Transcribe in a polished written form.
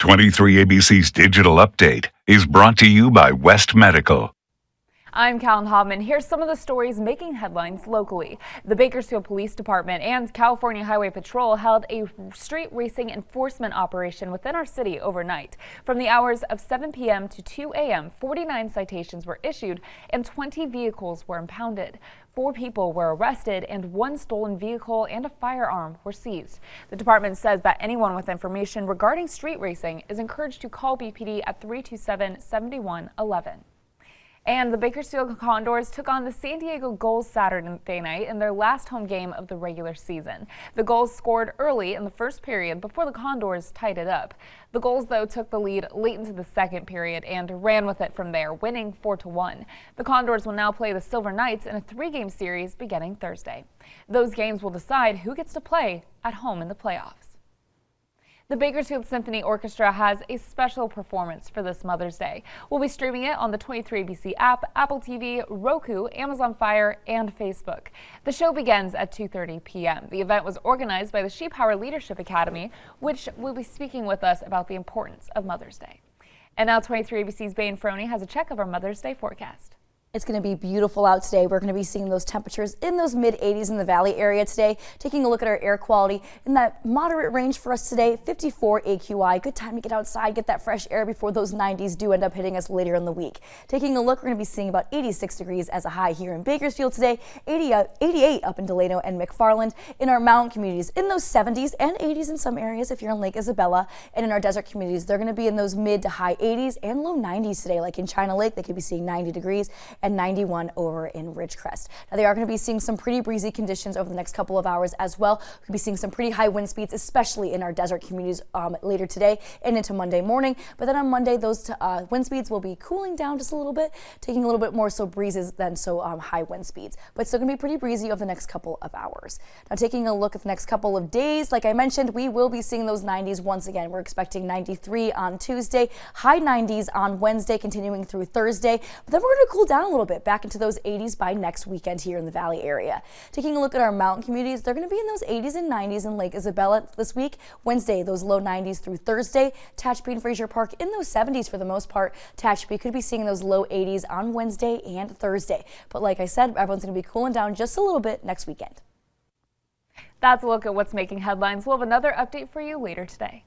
23ABC's Digital Update is brought to you by West Medical. I'm Callan Hobbman. Here's some of the stories making headlines locally. The Bakersfield Police Department and California Highway Patrol held a street racing enforcement operation within our city overnight. From the hours of 7 p.m. to 2 a.m., 49 citations were issued and 20 vehicles were impounded. 4 people were arrested and 1 stolen vehicle and a firearm were seized. The department says that anyone with information regarding street racing is encouraged to call BPD at 327-7111. And the Bakersfield Condors took on the San Diego Gulls Saturday night in their last home game of the regular season. The Gulls scored early in the first period before the Condors tied it up. The Gulls, though, took the lead late into the second period and ran with it from there, winning 4-1. The Condors will now play the Silver Knights in a 3-game series beginning Thursday. Those games will decide who gets to play at home in the playoffs. The Bakersfield Symphony Orchestra has a special performance for this Mother's Day. We'll be streaming it on the 23ABC app, Apple TV, Roku, Amazon Fire, and Facebook. The show begins at 2:30 p.m. The event was organized by the She Power Leadership Academy, which will be speaking with us about the importance of Mother's Day. And now 23ABC's Bain Froney has a check of our Mother's Day forecast. It's going to be beautiful out today. We're going to be seeing those temperatures in those mid-80s in the valley area today. Taking a look at our air quality in that moderate range for us today, 54 AQI. Good time to get outside, get that fresh air before those 90s do end up hitting us later in the week. Taking a look, we're going to be seeing about 86 degrees as a high here in Bakersfield today, 88 up in Delano and McFarland. In our mountain communities, in those 70s and 80s in some areas if you're in Lake Isabella. And in our desert communities, they're going to be in those mid to high 80s and low 90s today. Like in China Lake, they could be seeing 90 degrees. And 91 over in Ridgecrest. Now they are going to be seeing some pretty breezy conditions over the next couple of hours as well. We'll be seeing some pretty high wind speeds, especially in our desert communities later today and into Monday morning. But then on Monday, those wind speeds will be cooling down just a little bit, taking a little bit more so breezes than so high wind speeds. But still going to be pretty breezy over the next couple of hours. Now taking a look at the next couple of days, like I mentioned, we will be seeing those 90s once again. We're expecting 93 on Tuesday, high 90s on Wednesday, continuing through Thursday. But then we're going to cool down a little bit, back into those 80s by next weekend here in the Valley area. Taking a look at our mountain communities, they're going to be in those 80s and 90s in Lake Isabella this week. Wednesday, those low 90s through Thursday. Tehachapi and Fraser Park in those 70s for the most part. Tehachapi could be seeing those low 80s on Wednesday and Thursday. But like I said, everyone's going to be cooling down just a little bit next weekend. That's a look at what's making headlines. We'll have another update for you later today.